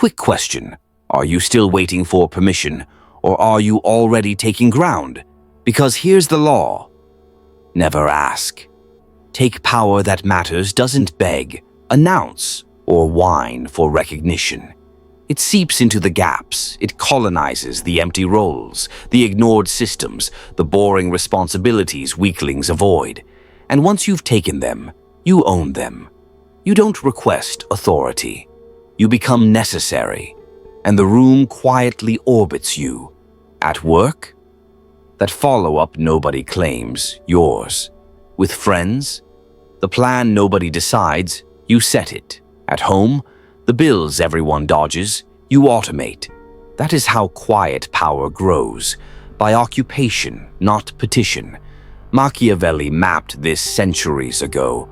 quick question. Are you still waiting for permission, or are you already taking ground? Because here's the law. Never ask. Take power that matters doesn't beg, announce, or whine for recognition. It seeps into the gaps. It colonizes the empty roles, the ignored systems, the boring responsibilities weaklings avoid. And once you've taken them, you own them. You don't request authority. You become necessary, and the room quietly orbits you. At work? That follow-up nobody claims, yours. With friends? The plan nobody decides, you set it. At home? The bills everyone dodges, you automate. That is how quiet power grows, by occupation, not petition. Machiavelli mapped this centuries ago.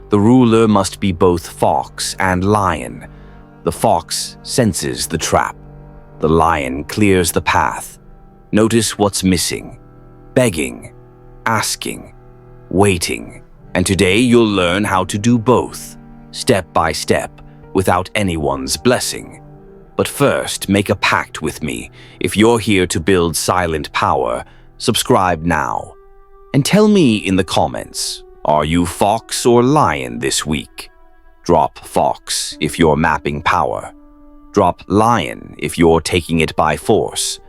The ruler must be both fox and lion. The fox senses the trap. The lion clears the path. Notice what's missing. Begging, asking, waiting. And today you'll learn how to do both, step by step, without anyone's blessing. But first, make a pact with me. If you're here to build silent power, subscribe now. And tell me in the comments, are you fox or lion this week? Drop fox if you're mapping power. Drop lion if you're taking it by force.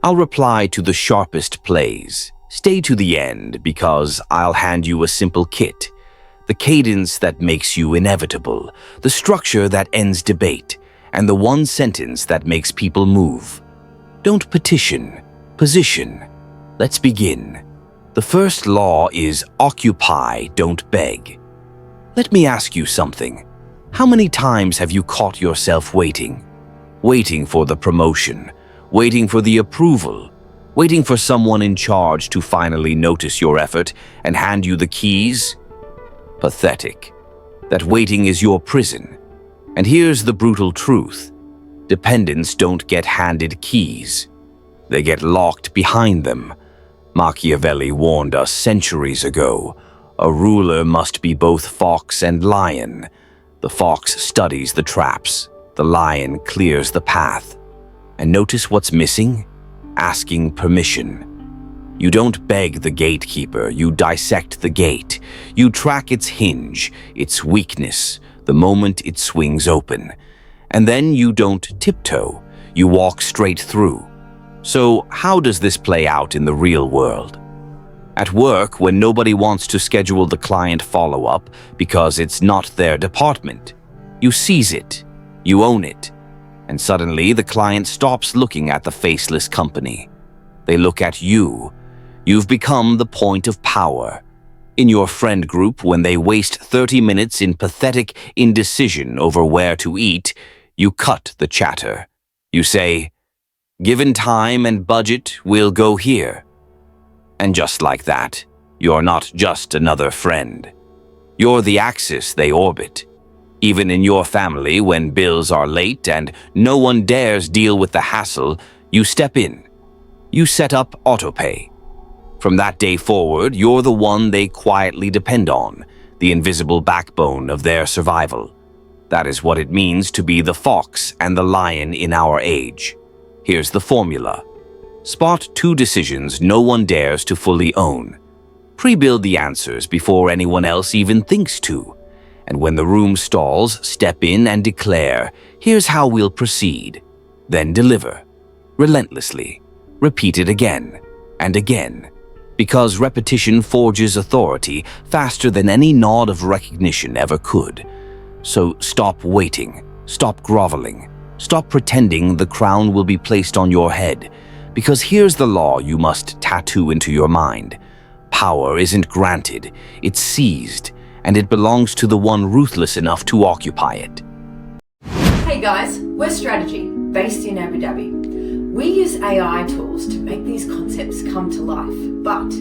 I'll reply to the sharpest plays. Stay to the end because I'll hand you a simple kit. The cadence that makes you inevitable, the structure that ends debate, and the one sentence that makes people move. Don't petition, position. Let's begin. The first law is occupy, don't beg. Let me ask you something. How many times have you caught yourself waiting? Waiting for the promotion, waiting for the approval, waiting for someone in charge to finally notice your effort and hand you the keys? Pathetic. That waiting is your prison. And here's the brutal truth. Dependents don't get handed keys. They get locked behind them. Machiavelli warned us centuries ago. A ruler must be both fox and lion. The fox studies the traps. The lion clears the path. And notice what's missing? Asking permission. You don't beg the gatekeeper, you dissect the gate. You track its hinge, its weakness, the moment it swings open. And then you don't tiptoe, you walk straight through. So how does this play out in the real world? At work, when nobody wants to schedule the client follow-up because it's not their department, you seize it, you own it, and suddenly the client stops looking at the faceless company. They look at you. You've become the point of power. In your friend group, when they waste 30 minutes in pathetic indecision over where to eat, you cut the chatter. You say, "Given time and budget, we'll go here." And just like that, you're not just another friend. You're the axis they orbit. Even in your family, when bills are late and no one dares deal with the hassle, you step in. You set up autopay. From that day forward, you're the one they quietly depend on, the invisible backbone of their survival. That is what it means to be the fox and the lion in our age. Here's the formula. Spot two decisions no one dares to fully own. Pre-build the answers before anyone else even thinks to. And when the room stalls, step in and declare, "Here's how we'll proceed." Then deliver. Relentlessly. Repeat it again and again. Because repetition forges authority faster than any nod of recognition ever could. So stop waiting. Stop groveling. Stop pretending the crown will be placed on your head. Because here's the law you must tattoo into your mind. Power isn't granted, it's seized, and it belongs to the one ruthless enough to occupy it. Hey guys, we're Strategy, based in Abu Dhabi. We use AI tools to make these concepts come to life, but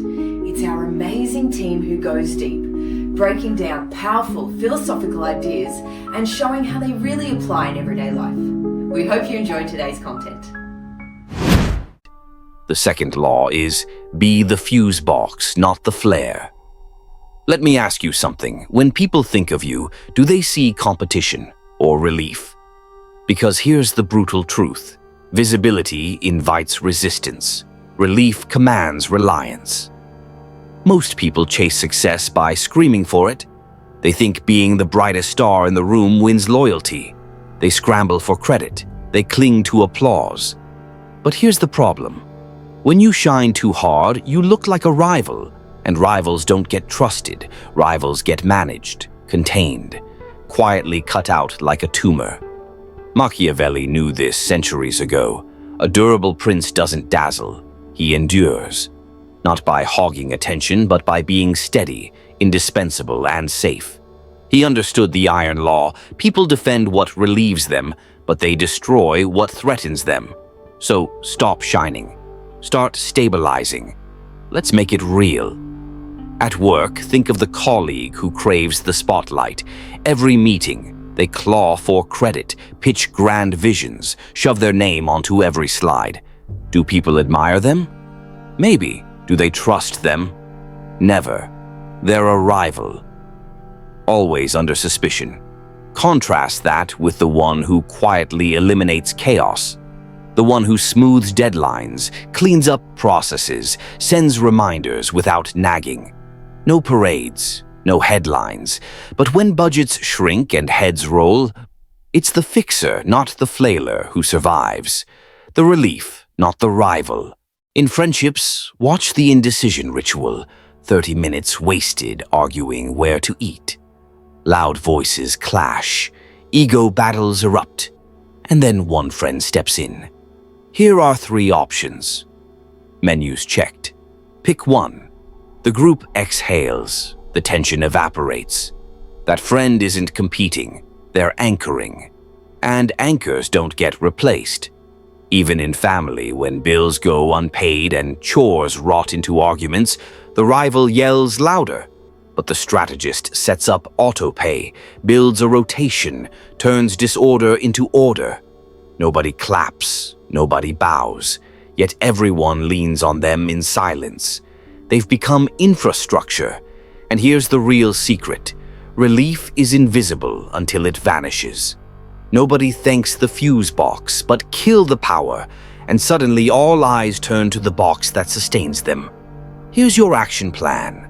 it's our amazing team who goes deep, breaking down powerful philosophical ideas and showing how they really apply in everyday life. We hope you enjoyed today's content. The second law is be the fuse box, not the flare. Let me ask you something. When people think of you, do they see competition or relief? Because here's the brutal truth. Visibility invites resistance. Relief commands reliance. Most people chase success by screaming for it. They think being the brightest star in the room wins loyalty. They scramble for credit. They cling to applause. But here's the problem. When you shine too hard, you look like a rival, and rivals don't get trusted. Rivals get managed, contained, quietly cut out like a tumor. Machiavelli knew this centuries ago. A durable prince doesn't dazzle. He endures. Not by hogging attention, but by being steady, indispensable, and safe. He understood the iron law. People defend what relieves them, but they destroy what threatens them. So stop shining. Start stabilizing. Let's make it real. At work, think of the colleague who craves the spotlight. Every meeting, they claw for credit, pitch grand visions, shove their name onto every slide. Do people admire them? Maybe. Do they trust them? Never. They're a rival. Always under suspicion. Contrast that with the one who quietly eliminates chaos. The one who smooths deadlines, cleans up processes, sends reminders without nagging. No parades, no headlines. But when budgets shrink and heads roll, it's the fixer, not the flailer, who survives. The relief, not the rival. In friendships, watch the indecision ritual. 30 minutes wasted arguing where to eat. Loud voices clash. Ego battles erupt. And then one friend steps in. Here are 3 options. Menus checked. Pick one. The group exhales. The tension evaporates. That friend isn't competing. They're anchoring. And anchors don't get replaced. Even in family, when bills go unpaid and chores rot into arguments, the rival yells louder. But the strategist sets up autopay, builds a rotation, turns disorder into order. Nobody claps, nobody bows, yet everyone leans on them in silence. They've become infrastructure. And here's the real secret. Relief is invisible until it vanishes. Nobody thanks the fuse box, but kill the power, and suddenly all eyes turn to the box that sustains them. Here's your action plan.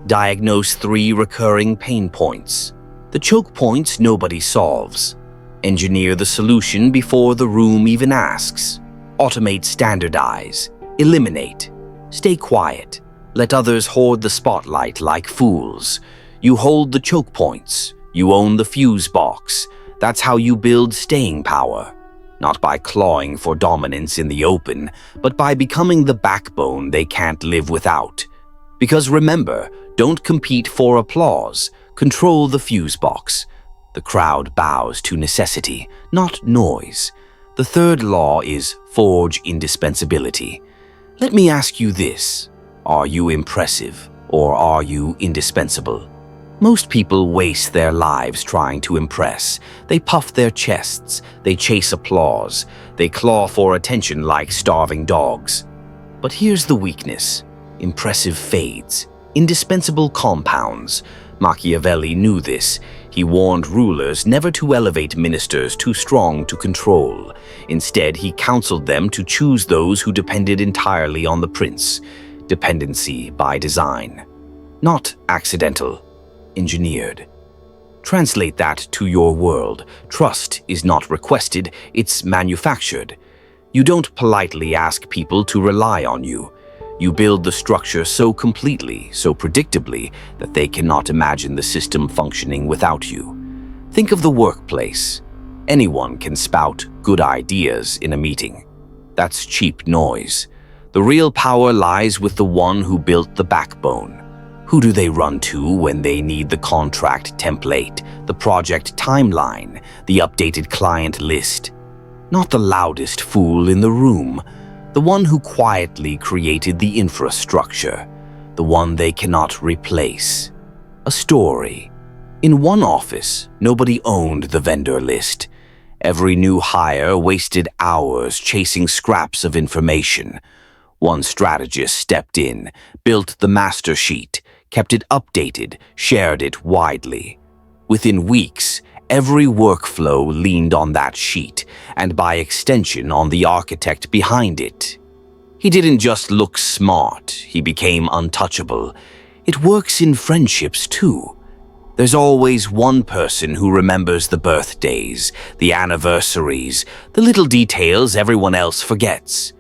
Diagnose 3 recurring pain points. The choke points nobody solves. Engineer the solution before the room even asks. Automate, standardize, eliminate. Stay quiet. Let others hoard the spotlight like fools. You hold the choke points. You own the fuse box. That's how you build staying power. Not by clawing for dominance in the open, but by becoming the backbone they can't live without. Because remember, don't compete for applause. Control the fuse box. The crowd bows to necessity, not noise. The 3rd law is forge indispensability. Let me ask you this. Are you impressive, or are you indispensable? Most people waste their lives trying to impress. They puff their chests, they chase applause, they claw for attention like starving dogs. But here's the weakness. Impressive fades. Indispensable compounds. Machiavelli knew this. He warned rulers never to elevate ministers too strong to control. Instead, he counseled them to choose those who depended entirely on the prince. Dependency by design. Not accidental. Engineered. Translate that to your world. Trust is not requested, it's manufactured. You don't politely ask people to rely on you. You build the structure so completely, so predictably, that they cannot imagine the system functioning without you. Think of the workplace. Anyone can spout good ideas in a meeting. That's cheap noise. The real power lies with the one who built the backbone. Who do they run to when they need the contract template, the project timeline, the updated client list? Not the loudest fool in the room, the one who quietly created the infrastructure, the one they cannot replace. A story. In one office, nobody owned the vendor list. Every new hire wasted hours chasing scraps of information. One strategist stepped in, built the master sheet, kept it updated, shared it widely. Within weeks, Every workflow leaned on that sheet, and by extension on the architect behind it. He didn't just look smart, he became untouchable. It works in friendships too. There's always one person who remembers the birthdays, the anniversaries, the little details everyone else forgets.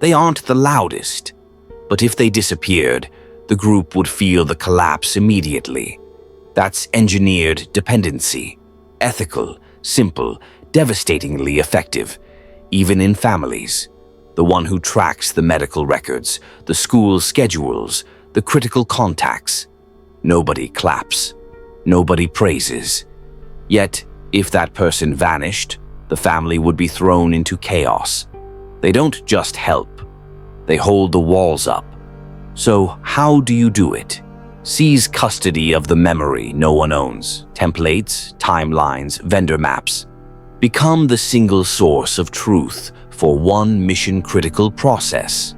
They aren't the loudest, but if they disappeared, the group would feel the collapse immediately. That's engineered dependency. Ethical, simple, devastatingly effective, even in families. The one who tracks the medical records, the school schedules, the critical contacts. Nobody claps. Nobody praises. Yet, if that person vanished, the family would be thrown into chaos. They don't just help. They hold the walls up. So how do you do it? Seize custody of the memory no one owns. Templates, timelines, vendor maps. Become the single source of truth for one mission-critical process.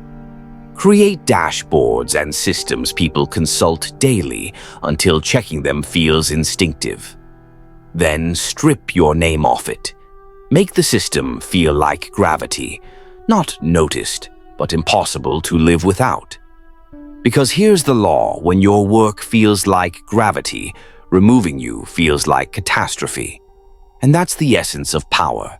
Create dashboards and systems people consult daily until checking them feels instinctive. Then strip your name off it. Make the system feel like gravity, not noticed, but impossible to live without. Because here's the law: when your work feels like gravity, removing you feels like catastrophe. And that's the essence of power.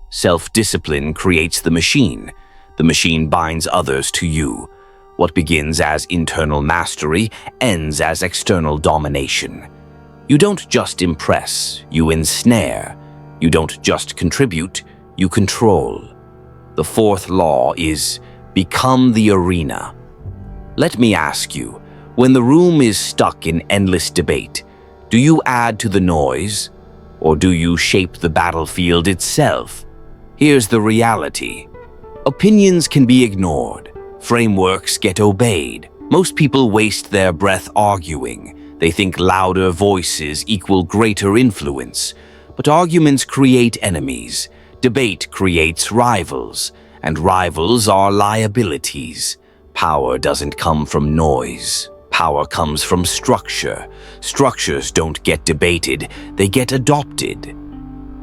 Self-discipline creates the machine. The machine binds others to you. What begins as internal mastery ends as external domination. You don't just impress, you ensnare. You don't just contribute, you control. The fourth law is become the arena. Let me ask you, when the room is stuck in endless debate, do you add to the noise, or do you shape the battlefield itself? Here's the reality. Opinions can be ignored. Frameworks get obeyed. Most people waste their breath arguing. They think louder voices equal greater influence. But arguments create enemies. Debate creates rivals. And rivals are liabilities. Power doesn't come from noise. Power comes from structure. Structures don't get debated, they get adopted.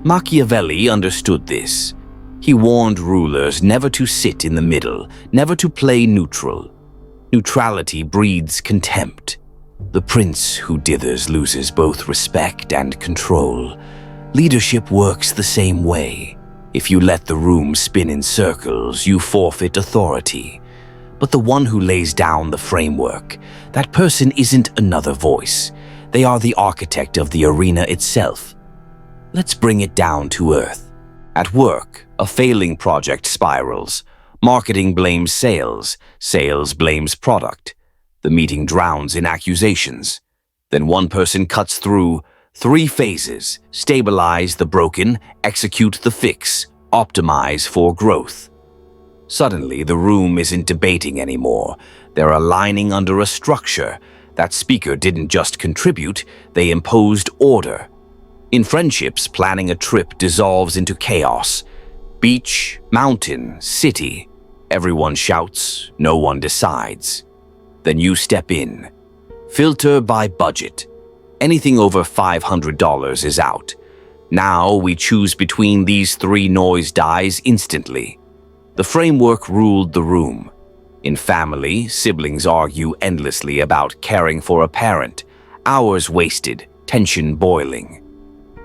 Machiavelli understood this. He warned rulers never to sit in the middle, never to play neutral. Neutrality breeds contempt. The prince who dithers loses both respect and control. Leadership works the same way. If you let the room spin in circles, you forfeit authority. But the one who lays down the framework, that person isn't another voice. They are the architect of the arena itself. Let's bring it down to earth. At work, a failing project spirals. Marketing blames sales. Sales blames product. The meeting drowns in accusations. Then one person cuts through. 3 phases: stabilize the broken, execute the fix, optimize for growth. Suddenly, the room isn't debating anymore. They're aligning under a structure. That speaker didn't just contribute, they imposed order. In friendships, planning a trip dissolves into chaos. Beach, mountain, city. Everyone shouts, no one decides. Then you step in. Filter by budget. Anything over $500 is out. Now we choose between these 3 noise dies instantly. The framework ruled the room. In family, siblings argue endlessly about caring for a parent. Hours wasted, tension boiling.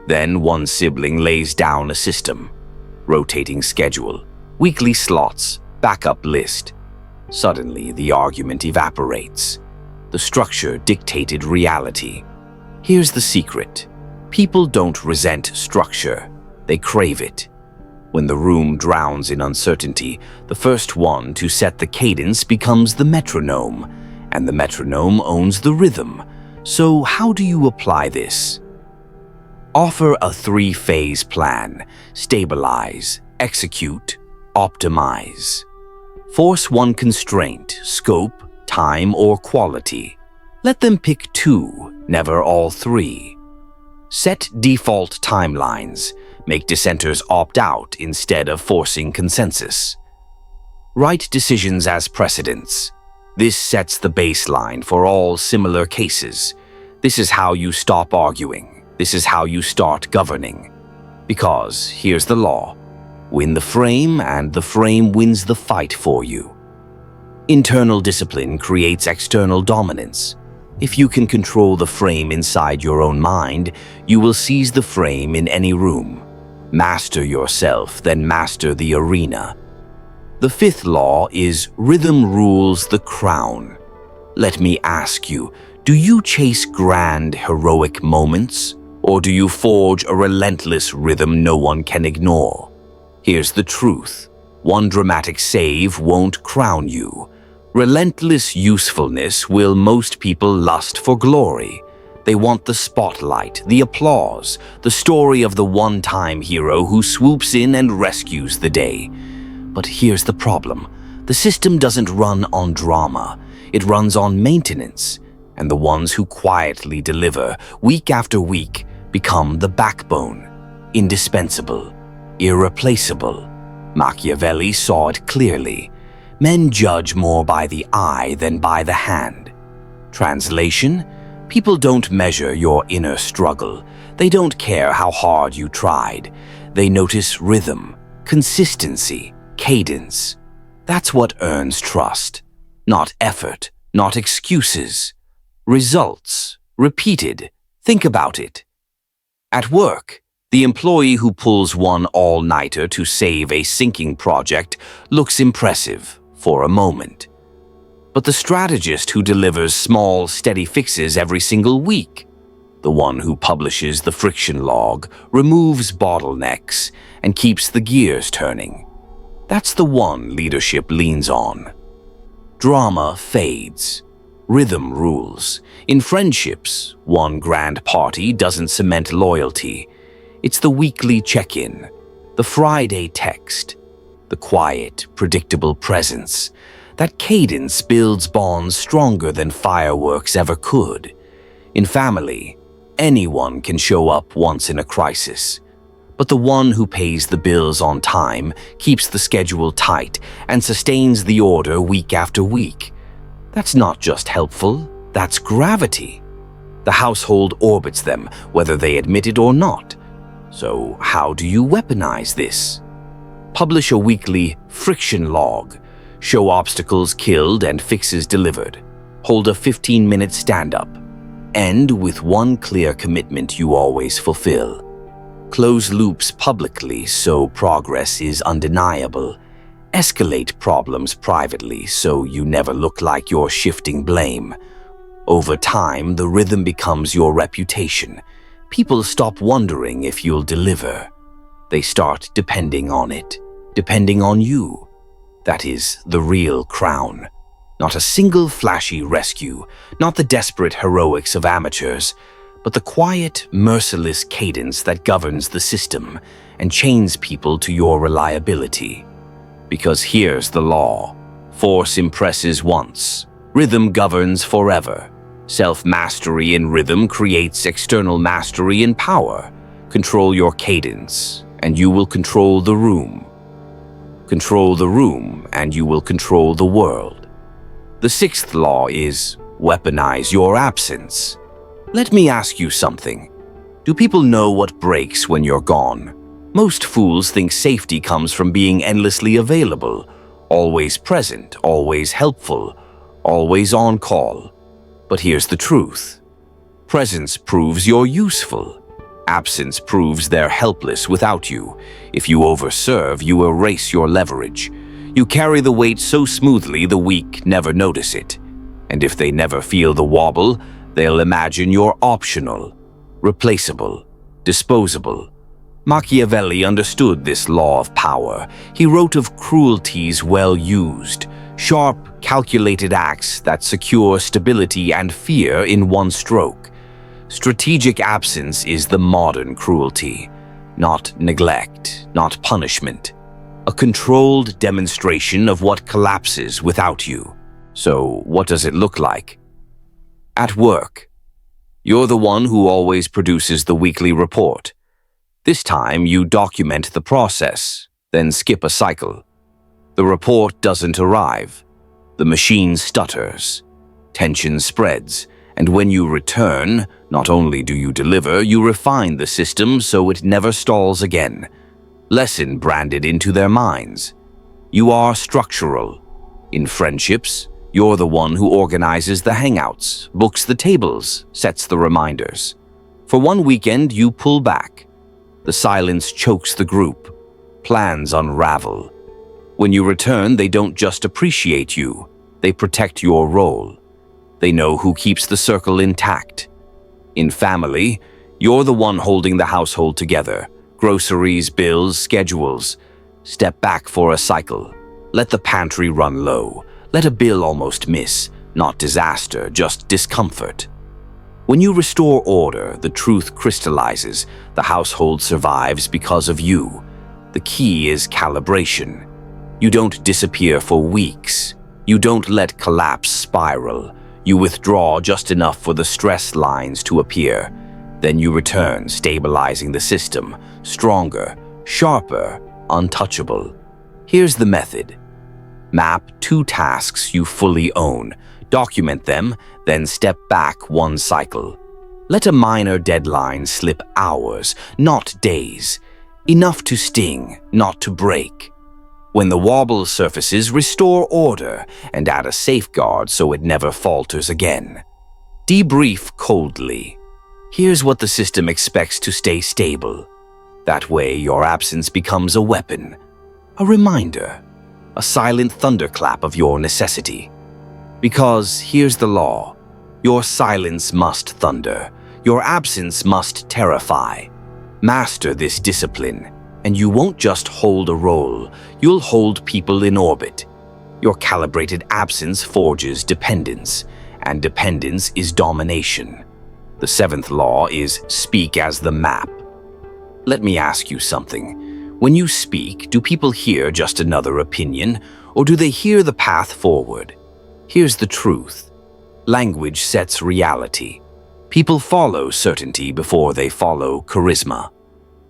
Then one sibling lays down a system. Rotating schedule, weekly slots, backup list. Suddenly, the argument evaporates. The structure dictated reality. Here's the secret. People don't resent structure. They crave it. When the room drowns in uncertainty, the first one to set the cadence becomes the metronome, and the metronome owns the rhythm. So how do you apply this? Offer a 3-phase plan: stabilize, execute, optimize. Force one constraint: scope, time, or quality. Let them pick 2, never all 3. Set default timelines. Make dissenters opt out instead of forcing consensus. Write decisions as precedents. This sets the baseline for all similar cases. This is how you stop arguing. This is how you start governing. Because here's the law. Win the frame, and the frame wins the fight for you. Internal discipline creates external dominance. If you can control the frame inside your own mind, you will seize the frame in any room. Master yourself, then master the arena. The fifth law is rhythm rules the crown. Let me ask you, do you chase grand, heroic moments? Or do you forge a relentless rhythm no one can ignore? Here's the truth. One dramatic save won't crown you. Relentless usefulness will most people lust for glory. They want the spotlight, the applause, the story of the one-time hero who swoops in and rescues the day. But here's the problem. The system doesn't run on drama. It runs on maintenance. And the ones who quietly deliver, week after week, become the backbone. Indispensable. Irreplaceable. Machiavelli saw it clearly. Men judge more by the eye than by the hand. Translation: people don't measure your inner struggle. They don't care how hard you tried. They notice rhythm, consistency, cadence. That's what earns trust. Not effort, not excuses. Results, repeated. Think about it. At work, the employee who pulls one all-nighter to save a sinking project looks impressive for a moment. But the strategist who delivers small, steady fixes every single week, the one who publishes the friction log, removes bottlenecks, and keeps the gears turning, that's the one leadership leans on. Drama fades. Rhythm rules. In friendships, one grand party doesn't cement loyalty. It's the weekly check-in, the Friday text, the quiet, predictable presence. That cadence builds bonds stronger than fireworks ever could. In family, anyone can show up once in a crisis. But the one who pays the bills on time, keeps the schedule tight, and sustains the order week after week, that's not just helpful, that's gravity. The household orbits them, whether they admit it or not. So how do you weaponize this? Publish a weekly friction log. Show obstacles killed and fixes delivered. Hold a 15-minute stand-up. End with one clear commitment you always fulfill. Close loops publicly so progress is undeniable. Escalate problems privately so you never look like you're shifting blame. Over time, the rhythm becomes your reputation. People stop wondering if you'll deliver. They start depending on it, depending on you. That is the real crown. Not a single flashy rescue, not the desperate heroics of amateurs, but the quiet, merciless cadence that governs the system and chains people to your reliability. Because here's the law. Force impresses once. Rhythm governs forever. Self-mastery in rhythm creates external mastery in power. Control your cadence, and you will control the room. Control the room, and you will control the world. The sixth law is weaponize your absence. Let me ask you something. Do people know what breaks when you're gone? Most fools think safety comes from being endlessly available, always present, always helpful, always on call. But here's the truth. Presence proves you're useful. Absence proves they're helpless without you. If you overserve, you erase your leverage. You carry the weight so smoothly the weak never notice it. And if they never feel the wobble, they'll imagine you're optional, replaceable, disposable. Machiavelli understood this law of power. He wrote of cruelties well used, sharp, calculated acts that secure stability and fear in one stroke. Strategic absence is the modern cruelty, not neglect, not punishment. A controlled demonstration of what collapses without you. So, what does it look like? At work, you're the one who always produces the weekly report. This time, you document the process, then skip a cycle. The report doesn't arrive. The machine stutters. Tension spreads, and when you return, Not only do you deliver, you refine the system so it never stalls again. Lesson branded into their minds. You are structural. In friendships, you're the one who organizes the hangouts, books the tables, sets the reminders. For one weekend, you pull back. The silence chokes the group. Plans unravel. When you return, they don't just appreciate you. They protect your role. They know who keeps the circle intact. In family, you're the one holding the household together. Groceries, bills, schedules. Step back for a cycle. Let the pantry run low. Let a bill almost miss. Not disaster, just discomfort. When you restore order, the truth crystallizes. The household survives because of you. The key is calibration. You don't disappear for weeks. You don't let collapse spiral. You withdraw just enough for the stress lines to appear. Then you return, stabilizing the system, stronger, sharper, untouchable. Here's the method. Map 2 tasks you fully own. Document them, then step back 1 cycle. Let a minor deadline slip hours, not days. Enough to sting, not to break. When the wobble surfaces, restore order and add a safeguard so it never falters again. Debrief coldly. Here's what the system expects to stay stable. That way, your absence becomes a weapon, a reminder, a silent thunderclap of your necessity. Because here's the law. Your silence must thunder. Your absence must terrify. Master this discipline, and you won't just hold a role, you'll hold people in orbit. Your calibrated absence forges dependence, and dependence is domination. The 7th law is speak as the map. Let me ask you something. When you speak, do people hear just another opinion, or do they hear the path forward? Here's the truth. Language sets reality. People follow certainty before they follow charisma.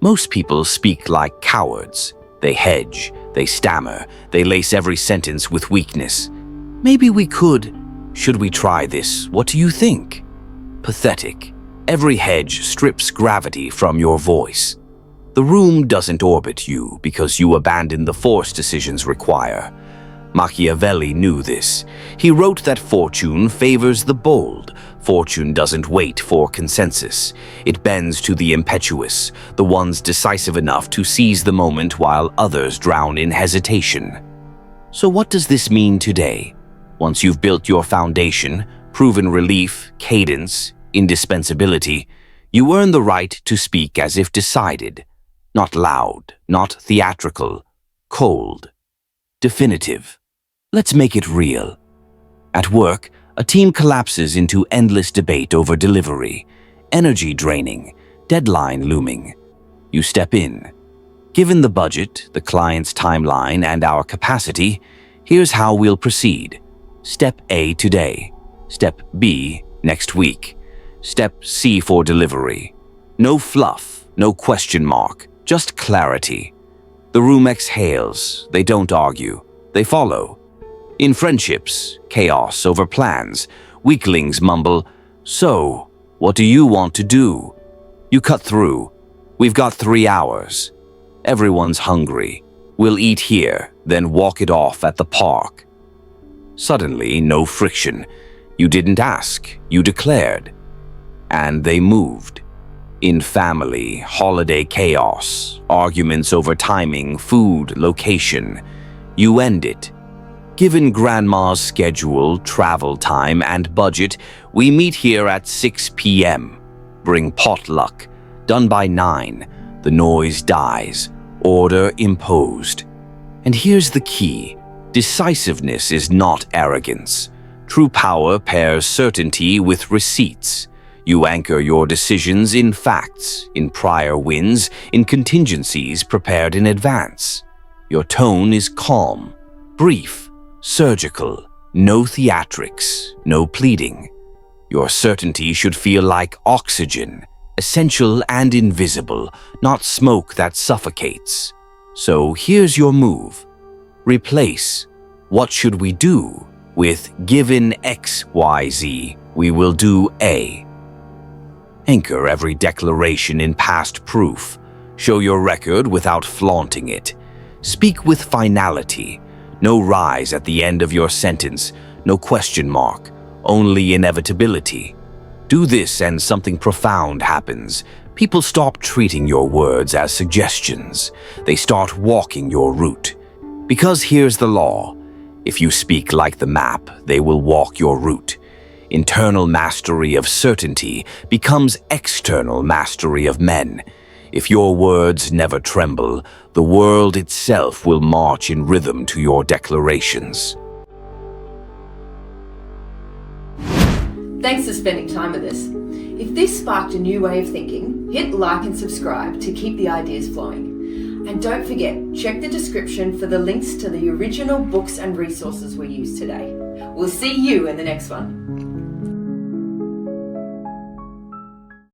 Most people speak like cowards. They hedge, they stammer, they lace every sentence with weakness. Maybe we could. Should we try this? What do you think? Pathetic. Every hedge strips gravity from your voice. The room doesn't orbit you because you abandon the force decisions require. Machiavelli knew this. He wrote that fortune favors the bold. Fortune doesn't wait for consensus. It bends to the impetuous, the ones decisive enough to seize the moment while others drown in hesitation. So what does this mean today? Once you've built your foundation, proven relief, cadence, indispensability, you earn the right to speak as if decided. Not loud, not theatrical, cold, definitive. Let's make it real. At work, a team collapses into endless debate over delivery, energy draining, deadline looming. You step in. Given the budget, the client's timeline, and our capacity, here's how we'll proceed. Step A today. Step B next week. Step C for delivery. No fluff, no question mark, just clarity. The room exhales. They don't argue. They follow. In friendships, chaos over plans. Weaklings mumble, "So, what do you want to do?" You cut through. "We've got 3 hours. Everyone's hungry. We'll eat here, then walk it off at the park." Suddenly, no friction. You didn't ask, you declared. And they moved. In family, holiday chaos, arguments over timing, food, location. You end it. Given grandma's schedule, travel time, and budget, we meet here at 6 p.m. Bring potluck. Done by 9. The noise dies. Order imposed. And here's the key. Decisiveness is not arrogance. True power pairs certainty with receipts. You anchor your decisions in facts, in prior wins, in contingencies prepared in advance. Your tone is calm, brief, surgical, no theatrics, no pleading. Your certainty should feel like oxygen, essential and invisible, not smoke that suffocates. So here's your move. Replace "what should we do" with "given X, Y, Z, we will do A." Anchor every declaration in past proof. Show your record without flaunting it. Speak with finality. No rise at the end of your sentence, no question mark, only inevitability. Do this and something profound happens. People stop treating your words as suggestions. They start walking your route. Because here's the law. If you speak like the map, they will walk your route. Internal mastery of certainty becomes external mastery of men. If your words never tremble, the world itself will march in rhythm to your declarations. Thanks for spending time with us. If this sparked a new way of thinking, hit like and subscribe to keep the ideas flowing. And don't forget, check the description for the links to the original books and resources we used today. We'll see you in the next one.